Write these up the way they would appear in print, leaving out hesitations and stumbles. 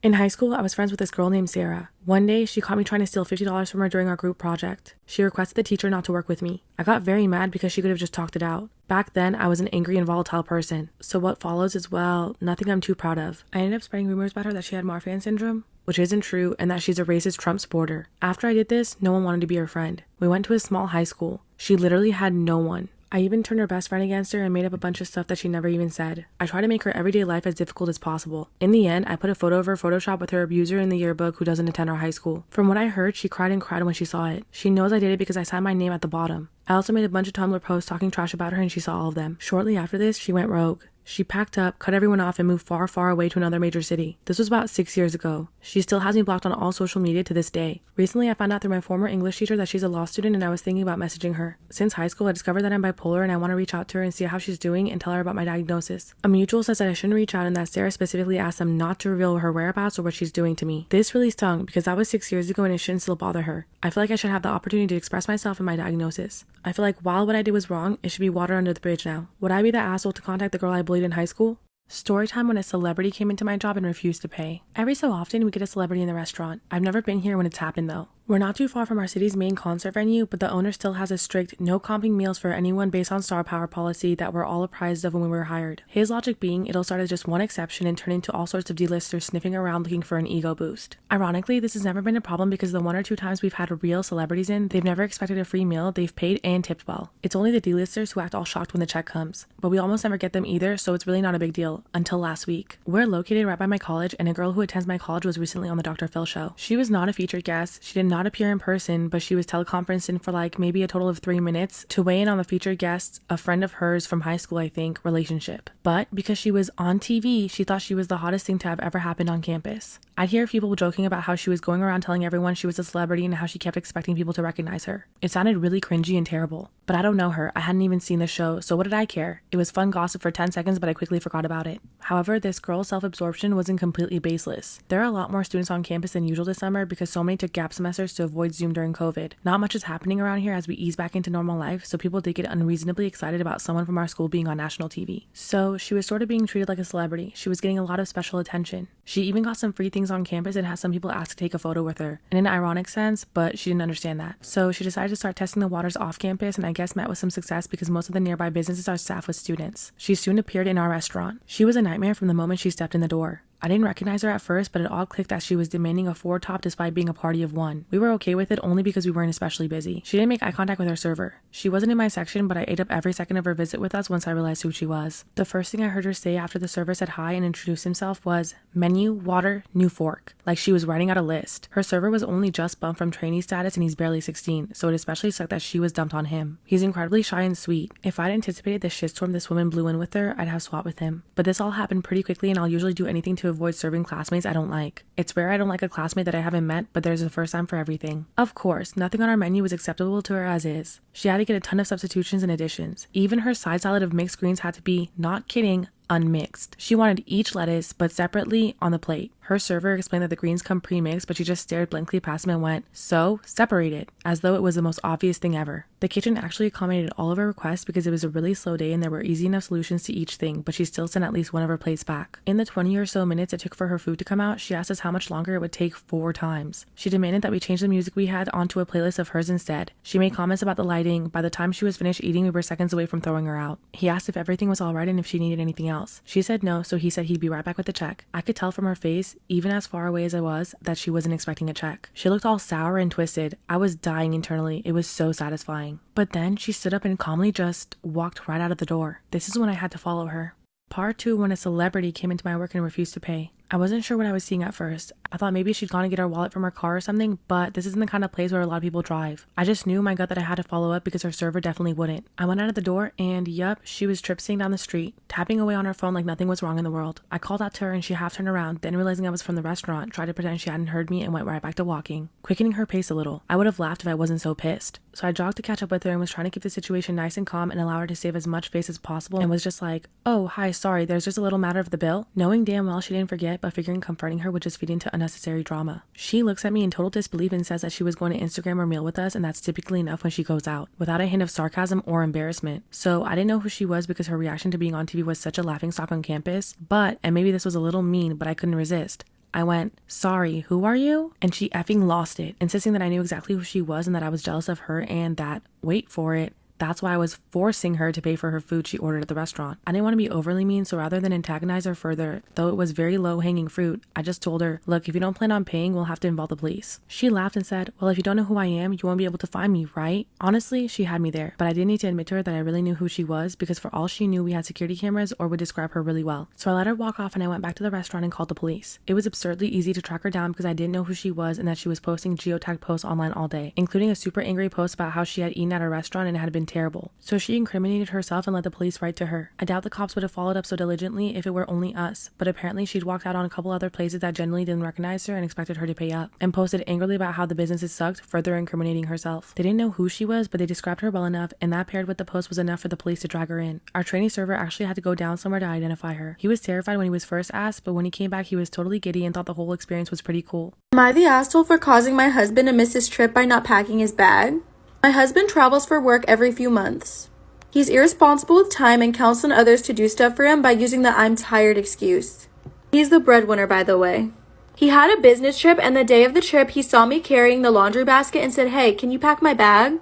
In high school, I was friends with this girl named Sarah. One day, she caught me trying to steal $50 from her during our group project. She requested the teacher not to work with me. I got very mad because she could have just talked it out. Back then, I was an angry and volatile person. So what follows is, well, nothing I'm too proud of. I ended up spreading rumors about her that she had Marfan syndrome, which isn't true, and that she's a racist Trump supporter. After I did this, no one wanted to be her friend. We went to a small high school. She literally had no one. I even turned her best friend against her and made up a bunch of stuff that she never even said. I tried to make her everyday life as difficult as possible. In the end, I put a photo of her Photoshop with her abuser in the yearbook who doesn't attend our high school. From what I heard, she cried and cried when she saw it. She knows I did it because I signed my name at the bottom. I also made a bunch of Tumblr posts talking trash about her and she saw all of them. Shortly after this, she went rogue. She packed up, cut everyone off, and moved far, far away to another major city. This was about 6 years ago. She still has me blocked on all social media to this day. Recently, I found out through my former English teacher that she's a law student and I was thinking about messaging her. Since high school, I discovered that I'm bipolar and I want to reach out to her and see how she's doing and tell her about my diagnosis. A mutual says that I shouldn't reach out and that Sarah specifically asked them not to reveal her whereabouts or what she's doing to me. This really stung because that was 6 years ago and it shouldn't still bother her. I feel like I should have the opportunity to express myself and my diagnosis. I feel like while what I did was wrong, it should be water under the bridge now. Would I be the asshole to contact the girl I bullied in high school? Storytime when a celebrity came into my job and refused to pay. Every so often, we get a celebrity in the restaurant. I've never been here when it's happened though. We're not too far from our city's main concert venue, but the owner still has a strict no comping meals for anyone based on star power policy that we're all apprised of when we were hired. His logic being it'll start as just one exception and turn into all sorts of D-listers sniffing around looking for an ego boost. Ironically, this has never been a problem because the 1 or 2 times we've had real celebrities in, they've never expected a free meal, they've paid and tipped well. It's only the D-listers who act all shocked when the check comes, but we almost never get them either, so it's really not a big deal, until last week. We're located right by my college, and a girl who attends my college was recently on the Dr. Phil show. She was not a featured guest, she did not appear in person, but she was teleconferenced in for like maybe a total of 3 minutes to weigh in on the featured guest's, a friend of hers from high school I think, relationship. But because she was on TV, she thought she was the hottest thing to have ever happened on campus. I'd hear people joking about how she was going around telling everyone she was a celebrity and how she kept expecting people to recognize her. It sounded really cringy and terrible. But I don't know her, I hadn't even seen the show, so what did I care? It was fun gossip for 10 seconds, but I quickly forgot about it. However, this girl's self-absorption wasn't completely baseless. There are a lot more students on campus than usual this summer because so many took gap semesters to avoid Zoom during COVID. Not much is happening around here as we ease back into normal life, so people did get unreasonably excited about someone from our school being on national TV. So she was sort of being treated like a celebrity. She was getting a lot of special attention. She even got some free things on campus and had some people ask to take a photo with her. In an ironic sense, but she didn't understand that. So she decided to start testing the waters off campus and I guess met with some success because most of the nearby businesses are staffed with students. She soon appeared in our restaurant. She was a nightmare from the moment she stepped in the door. I didn't recognize her at first, but it all clicked that she was demanding a 4 top despite being a party of 1. We were okay with it only because we weren't especially busy. She didn't make eye contact with her server. She wasn't in my section, but I ate up every second of her visit with us once I realized who she was. The first thing I heard her say after the server said hi and introduced himself was, "Menu, water, new fork." Like she was writing out a list. Her server was only just bumped from trainee status and he's barely 16, so it especially sucked that she was dumped on him. He's incredibly shy and sweet. If I'd anticipated the shitstorm this woman blew in with her, I'd have swat with him. But this all happened pretty quickly and I'll usually do anything to avoid serving classmates I don't like. It's rare I don't like a classmate that I haven't met, but there's a first time for everything. Of course, nothing on our menu was acceptable to her as is. She had to get a ton of substitutions and additions. Even her side salad of mixed greens had to be, not kidding, unmixed. She wanted each lettuce, but separately on the plate. Her server explained that the greens come pre-mixed, but she just stared blankly past him and went, "So, separated," as though it was the most obvious thing ever. The kitchen actually accommodated all of her requests because it was a really slow day and there were easy enough solutions to each thing, but she still sent at least one of her plates back. In the 20 or so minutes it took for her food to come out, she asked us how much longer it would take 4 times. She demanded that we change the music we had onto a playlist of hers instead. She made comments about the lighting. By the time she was finished eating, we were seconds away from throwing her out. He asked if everything was alright and if she needed anything else. She said no, so he said he'd be right back with the check. I could tell from her face, even as far away as I was, that she wasn't expecting a check. She looked all sour and twisted. I was dying internally. It was so satisfying. But then she stood up and calmly just walked right out of the door. This is when I had to follow her. Part 2, when a celebrity came into my work and refused to pay. I wasn't sure what I was seeing at first. I thought maybe she'd gone to get her wallet from her car or something, but this isn't the kind of place where a lot of people drive. I just knew in my gut that I had to follow up because her server definitely wouldn't. I went out of the door and yup, she was tripsing down the street, tapping away on her phone like nothing was wrong in the world. I called out to her and she half turned around, then realizing I was from the restaurant, tried to pretend she hadn't heard me and went right back to walking, quickening her pace a little. I would have laughed if I wasn't so pissed. So I jogged to catch up with her and was trying to keep the situation nice and calm and allow her to save as much face as possible and was just like, "Oh, hi, sorry, there's just a little matter of the bill," knowing damn well she didn't forget, but figuring comforting her would just feed into unnecessary drama. She looks at me in total disbelief and says that she was going to Instagram her meal with us and that's typically enough when she goes out, without a hint of sarcasm or embarrassment. So I didn't know who she was because her reaction to being on TV was such a laughingstock on campus, and maybe this was a little mean, but I couldn't resist. I went, "Sorry, who are you?" And she effing lost it, insisting that I knew exactly who she was and that I was jealous of her and that, wait for it, that's why I was forcing her to pay for her food she ordered at the restaurant. I didn't want to be overly mean, so rather than antagonize her further, though it was very low-hanging fruit, I just told her, "Look, if you don't plan on paying, we'll have to involve the police." She laughed and said, "Well, if you don't know who I am, you won't be able to find me, right?" Honestly, she had me there, but I didn't need to admit to her that I really knew who she was because for all she knew, we had security cameras or would describe her really well. So I let her walk off and I went back to the restaurant and called the police. It was absurdly easy to track her down because I didn't know who she was and that she was posting geotagged posts online all day, including a super angry post about how she had eaten at a restaurant and it had been terrible. So she incriminated herself and let the police write to her. I doubt the cops would have followed up so diligently if it were only us, but apparently she'd walked out on a couple other places that generally didn't recognize her and expected her to pay up, and posted angrily about how the businesses sucked, further incriminating herself. They didn't know who she was, but they described her well enough, and that paired with the post was enough for the police to drag her in. Our trainee server actually had to go down somewhere to identify her. He was terrified when he was first asked, but when he came back he was totally giddy and thought the whole experience was pretty cool. Am I the asshole for causing my husband to miss his trip by not packing his bag? My husband travels for work every few months. He's irresponsible with time and counts on others to do stuff for him by using the "I'm tired" excuse. He's the breadwinner, by the way. He had a business trip, and the day of the trip, he saw me carrying the laundry basket and said, "Hey, can you pack my bag?"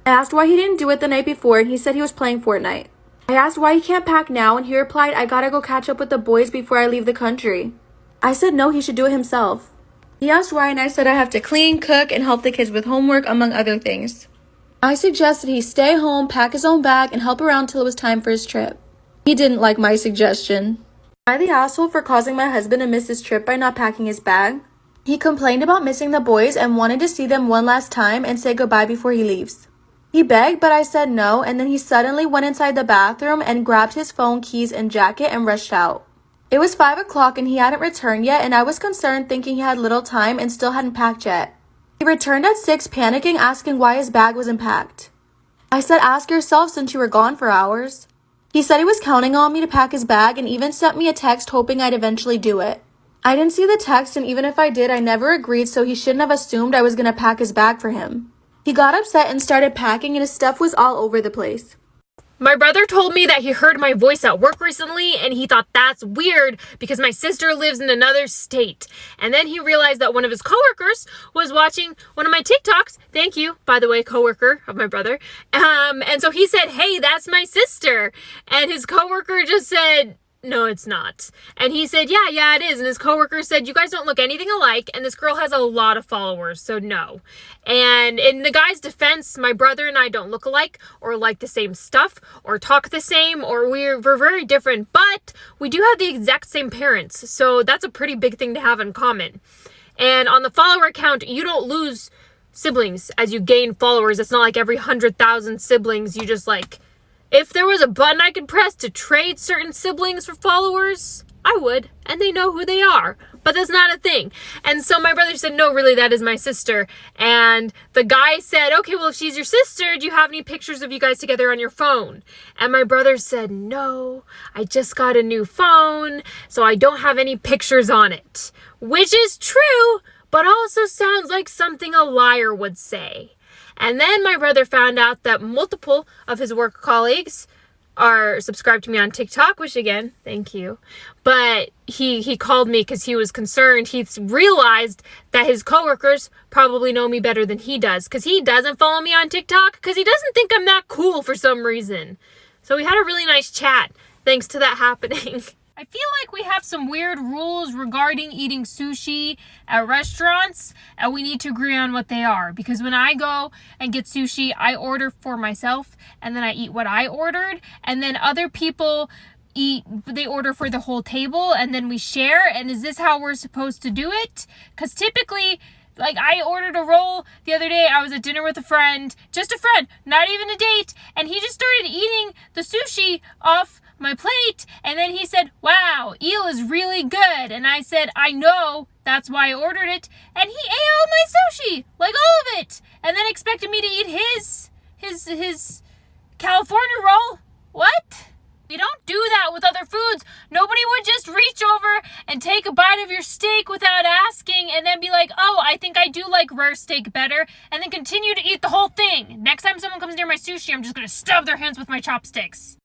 I asked why he didn't do it the night before, and he said he was playing Fortnite. I asked why he can't pack now, and he replied, "I gotta go catch up with the boys before I leave the country." I said no, he should do it himself. He asked why, and I said I have to clean, cook, and help the kids with homework, among other things. I suggested he stay home, pack his own bag, and help around till it was time for his trip. He didn't like my suggestion. Am I the asshole for causing my husband to miss his trip by not packing his bag? He complained about missing the boys and wanted to see them one last time and say goodbye before he leaves. He begged, but I said no, and then he suddenly went inside the bathroom and grabbed his phone, keys, and jacket and rushed out. It was 5 o'clock and he hadn't returned yet, and I was concerned thinking he had little time and still hadn't packed yet. He returned at 6, panicking, asking why his bag wasn't packed. I said, "Ask yourself since you were gone for hours." He said he was counting on me to pack his bag and even sent me a text hoping I'd eventually do it. I didn't see the text, and even if I did, I never agreed, so he shouldn't have assumed I was gonna pack his bag for him. He got upset and started packing, and his stuff was all over the place. My brother told me that he heard my voice at work recently and he thought that's weird because my sister lives in another state. And then he realized that one of his coworkers was watching one of my TikToks. Thank you, by the way, coworker of my brother. And so he said, "Hey, that's my sister." And his coworker just said, "No, it's not." And he said, yeah, it is. And his coworker said, "You guys don't look anything alike. And this girl has a lot of followers, so no." And in the guy's defense, my brother and I don't look alike or like the same stuff or talk the same, or we're very different, but we do have the exact same parents. So that's a pretty big thing to have in common. And on the follower count, you don't lose siblings as you gain followers. It's not like every 100,000 siblings you just like... If there was a button I could press to trade certain siblings for followers, I would, and they know who they are, but that's not a thing. And so my brother said, "No, really, that is my sister." And the guy said, "Okay, well, if she's your sister, do you have any pictures of you guys together on your phone?" And my brother said, "No, I just got a new phone, so I don't have any pictures on it," which is true, but also sounds like something a liar would say. And then my brother found out that multiple of his work colleagues are subscribed to me on TikTok, which again, thank you. But he called me because he was concerned. He realized that his coworkers probably know me better than he does because he doesn't follow me on TikTok because he doesn't think I'm that cool for some reason. So we had a really nice chat thanks to that happening. I feel like we have some weird rules regarding eating sushi at restaurants, and we need to agree on what they are. Because when I go and get sushi, I order for myself, and then I eat what I ordered, and then other people they order for the whole table, and then we share. And is this how we're supposed to do it? Because typically, like, I ordered a roll the other day. I was at dinner with a friend, just a friend, not even a date, and he just started eating the sushi off my plate, and then he said, "Wow, eel is really good." And I said, "I know, that's why I ordered it." And he ate all my sushi, like all of it, and then expected me to eat his California roll. What? We don't do that with other foods. Nobody would just reach over and take a bite of your steak without asking and then be like, "Oh, I think I do like rare steak better," and then continue to eat the whole thing. Next time someone comes near my sushi, I'm just gonna stab their hands with my chopsticks.